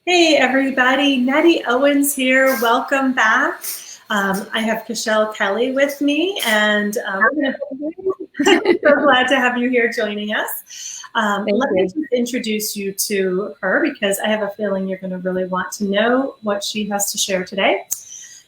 Hey everybody, Nettie Owens here. Welcome back. I have Kachelle Kelly with me, and I'm so glad to have you here joining us. Let me just introduce you to her because I have a feeling you're going to really want to know what she has to share today.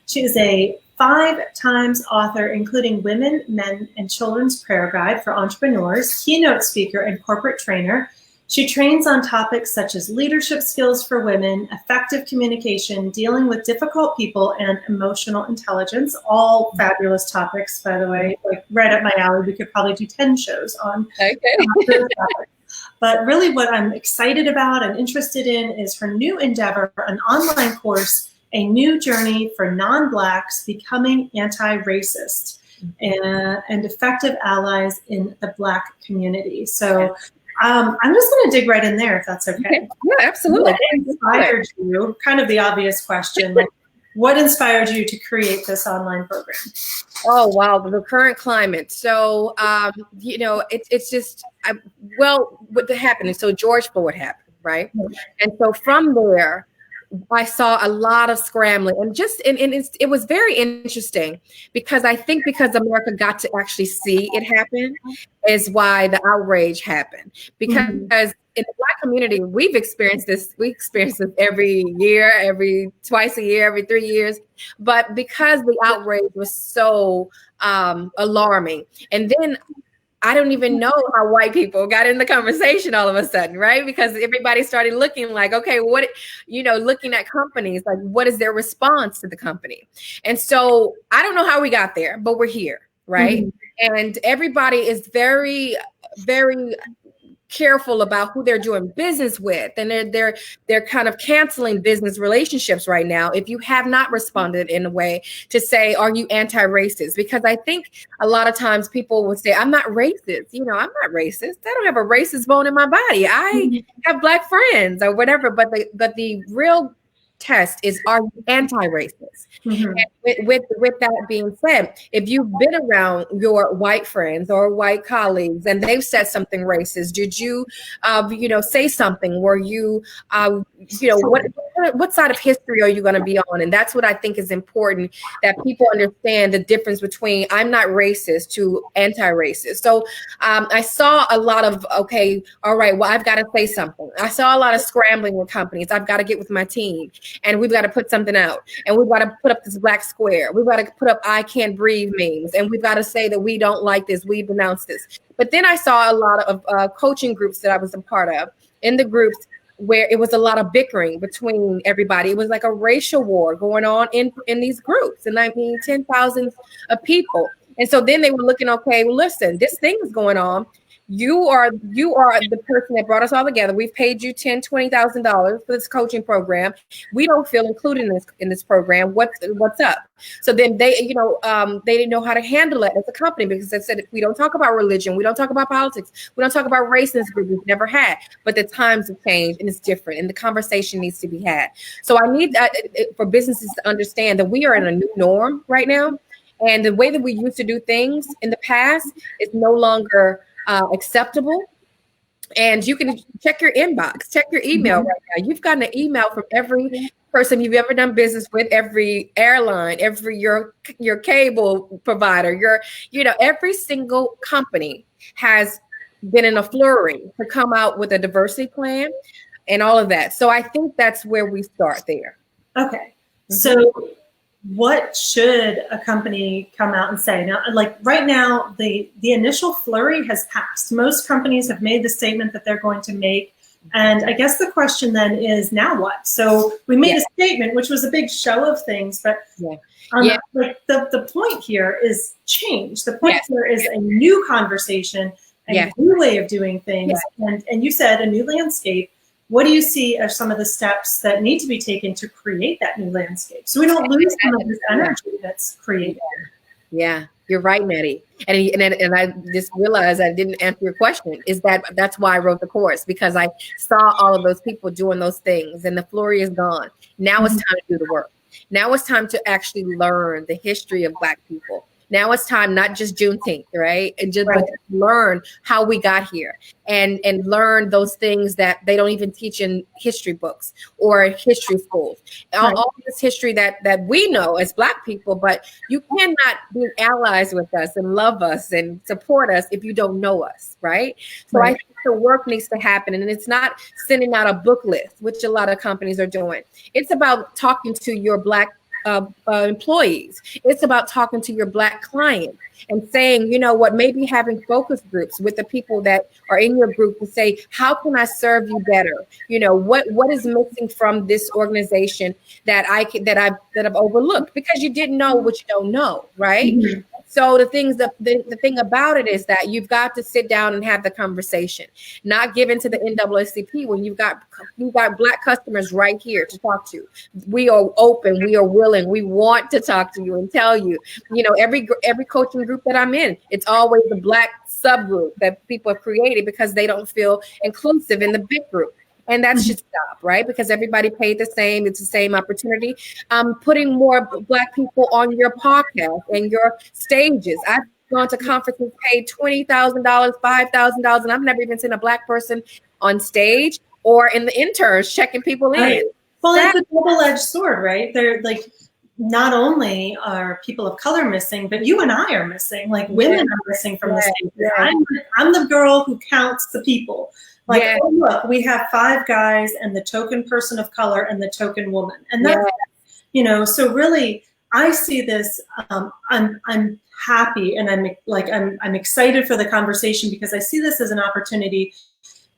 She is a 5 times author, including Women, Men, and Children's Prayer Guide for Entrepreneurs, keynote speaker, and corporate trainer. She trains on topics such as leadership skills for women, effective communication, dealing with difficult people, and emotional intelligence. All fabulous topics, by the way, like right up my alley. We could probably do 10 shows on those topics. But really what I'm excited about and interested in is her new endeavor, an online course, A New Journey for Non-Blacks Becoming Anti-Racist and Effective Allies in the Black Community. So I'm just going to dig right in there, if that's okay. Yeah, absolutely. What inspired you? Kind of the obvious question. Like, what inspired you to create this online program? Oh, wow. The current climate. So, it's just, what happened? So George Floyd happened, right? And so from there, I saw a lot of scrambling, and it was very interesting because I think because America got to actually see it happen is why the outrage happened. Because in the Black community, we've experienced this. We experience this every year, twice a year, every 3 years. But because the outrage was so alarming, and then I don't even know how white people got in the conversation all of a sudden, right? Because everybody started looking like, okay, looking at companies, like what is their response to the company? And so I don't know how we got there, but we're here, right? And everybody is very, very careful about who they're doing business with, and they're kind of canceling business relationships right now if you have not responded in a way to say, are you anti-racist? Because I think a lot of times people will say, I'm not racist. I'm not racist. I don't have a racist bone in my body. I have Black friends or whatever. But the real test is, are you anti-racist? And with that being said, if you've been around your white friends or white colleagues and they've said something racist, did you say something? Were you what side of history are you going to be on? And that's what I think is important, that people understand the difference between I'm not racist to anti-racist. So I saw a lot of, okay, all right, well, I've got to say something. I saw a lot of scrambling with companies. I've got to get with my team, and we've got to put something out, and we've got to put up this black square. We've got to put up I can't breathe memes, and we've got to say that we don't like this. We've announced this. But then I saw a lot of coaching groups that I was a part of. In the groups where it was a lot of bickering between everybody. It was like a racial war going on in these groups. And I mean, 10,000 of people. And so then they were looking, okay, well, listen, this thing is going on. You are the person that brought us all together. We've paid you $10,000, $20,000 for this coaching program. We don't feel included in this program. What's up? So then they didn't know how to handle it as a company, because they said, we don't talk about religion, we don't talk about politics, we don't talk about race in this group. We've never had. But the times have changed and it's different, and the conversation needs to be had. So I need for businesses to understand that we are in a new norm right now, and the way that we used to do things in the past is no longer acceptable. And you can check your inbox, check your email right now. You've gotten an email from every person you've ever done business with, every airline, your cable provider, every single company has been in a flurry to come out with a diversity plan and all of that. So I think that's where we start there. Okay. So what should a company come out and say? Now, like right now, the initial flurry has passed. Most companies have made the statement that they're going to make. And I guess the question then is, now what? So we made a statement, which was a big show of things, but like the point here is change. The point here is a new conversation, a new way of doing things. And you said a new landscape. What do you see as some of the steps that need to be taken to create that new landscape, so we don't lose some of this energy that's created? Yeah, you're right, Nettie. And I just realized I didn't answer your question. That's why I wrote the course, because I saw all of those people doing those things, and the flurry is gone. Now it's time to do the work. Now it's time to actually learn the history of Black people. Now it's time, not just Juneteenth, right? And just but to learn how we got here and learn those things that they don't even teach in history books or history schools. All this history that we know as Black people, but you cannot be allies with us and love us and support us if you don't know us, right? So I think the work needs to happen, and it's not sending out a book list, which a lot of companies are doing. It's about talking to your Black employees. It's about talking to your Black clients and saying, you know what, maybe having focus groups with the people that are in your group to say, how can I serve you better? You know, what is missing from this organization that I've overlooked, because you didn't know what you don't know, right? Mm-hmm. So the thing about it is that you've got to sit down and have the conversation, not give in to the NAACP when you've got Black customers right here to talk to. We are open, we are willing, we want to talk to you and tell you, you know, every coaching group that I'm in, it's always a Black subgroup that people have created because they don't feel inclusive in the big group. And that should stop, right? Because everybody paid the same. It's the same opportunity. Putting more Black people on your podcast and your stages. I've gone to conferences, paid $20,000, $5,000, and I've never even seen a Black person on stage or in the interns checking people in. Right. Well, it's a double-edged sword, right? They're like, not only are people of color missing, but you and I are missing. Like women are missing from the stage. Yeah. I'm the girl who counts the people. Like, oh, look, we have 5 guys and the token person of color and the token woman. And that's, you know, so really I see this, I'm happy and I'm excited for the conversation because I see this as an opportunity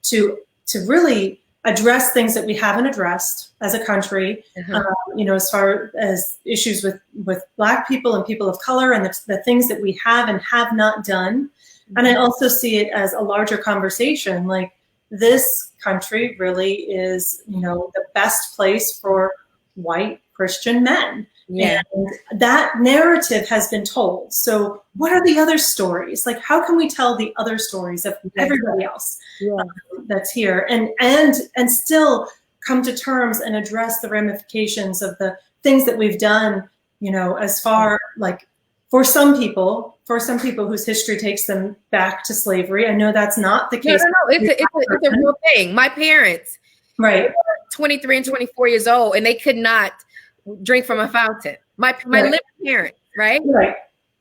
to really address things that we haven't addressed as a country, you know, as far as issues with Black people and people of color and the things that we have and have not done. And I also see it as a larger conversation, like, this country really is, you know, the best place for white Christian men. Yeah. And that narrative has been told. So what are the other stories? Like, how can we tell the other stories of everybody else that's here and still come to terms and address the ramifications of the things that we've done, you know, as far like for some people whose history takes them back to slavery. I know that's not the case. No, it's a real thing. My parents, right, 23 and 24 years old, and they could not drink from a fountain. My living parents, right? Right.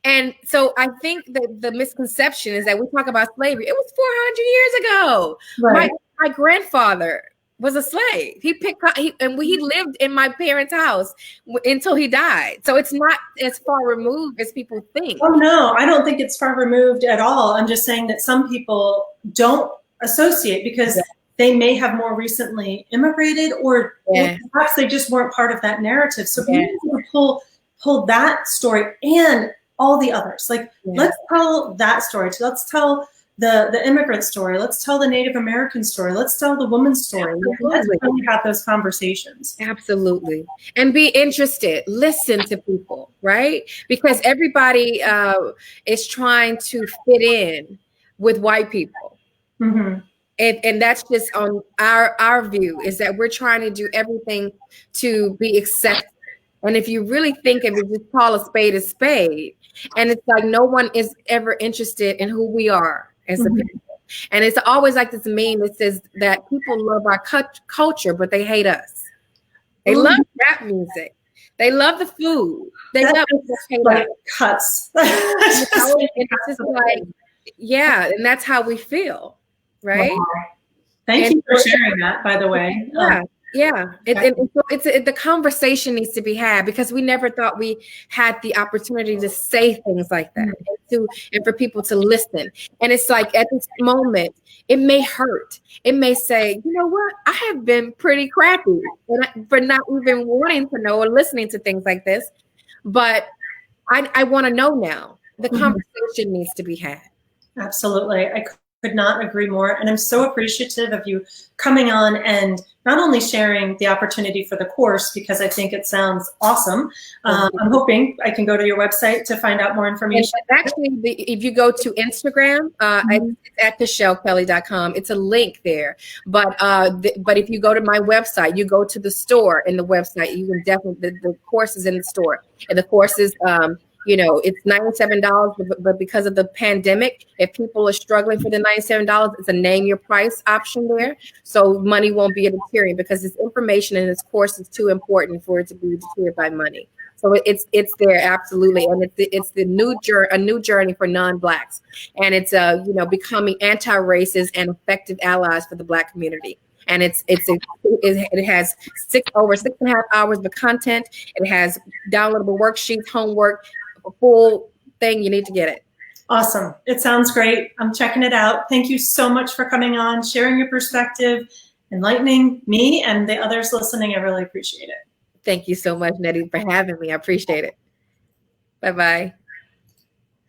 And so I think that the misconception is that we talk about slavery. It was 400 years ago. Right. My grandfather was a slave. He lived in my parents' house until he died. So it's not as far removed as people think. Oh no, I don't think it's far removed at all. I'm just saying that some people don't associate because they may have more recently immigrated or perhaps they just weren't part of that narrative. So we need to pull that story and all the others. Like, let's tell that story. Let's tell the immigrant story. Let's tell the Native American story. Let's tell the woman's story. Let's really have those conversations. Absolutely. And be interested. Listen to people, right? Because everybody is trying to fit in with white people. Mm-hmm. And that's just on our view, is that we're trying to do everything to be accepted. And if you really think of it, just call a spade. And it's like no one is ever interested in who we are as a people. And it's always like this meme that says that people love our culture, but they hate us. They love rap music. They love the food. They love like cuts. And it's just like, and that's how we feel, right? Wow. Thank you for sharing that, by the way. The conversation needs to be had because we never thought we had the opportunity to say things like that and for people to listen. And it's like at this moment, it may hurt. It may say, you know what? I have been pretty crappy for not even wanting to know or listening to things like this. But I want to know now. The conversation needs to be had. Absolutely. I could not agree more. And I'm so appreciative of you coming on and not only sharing the opportunity for the course, because I think it sounds awesome. I'm hoping I can go to your website to find out more information. Actually, if you go to Instagram, it's at KachelleKelly.com. It's a link there. But if you go to my website, you go to the store in the website, you can definitely, the course is in the store. And the course is it's $97, but because of the pandemic, if people are struggling for the $97, it's a name your price option there. So money won't be a deterrent, because this information in this course is too important for it to be deterred by money. So it's there, absolutely, and it's a new journey for non-Blacks, and it's becoming anti-racist and effective allies for the Black community. And it has over 6.5 hours of content. It has downloadable worksheets, homework, a full thing. You need to get it. Awesome. It sounds great. I'm checking it out. Thank you so much for coming on, sharing your perspective, enlightening me and the others listening. I really appreciate it. Thank you so much, Nettie, for having me. I appreciate it. Bye-bye.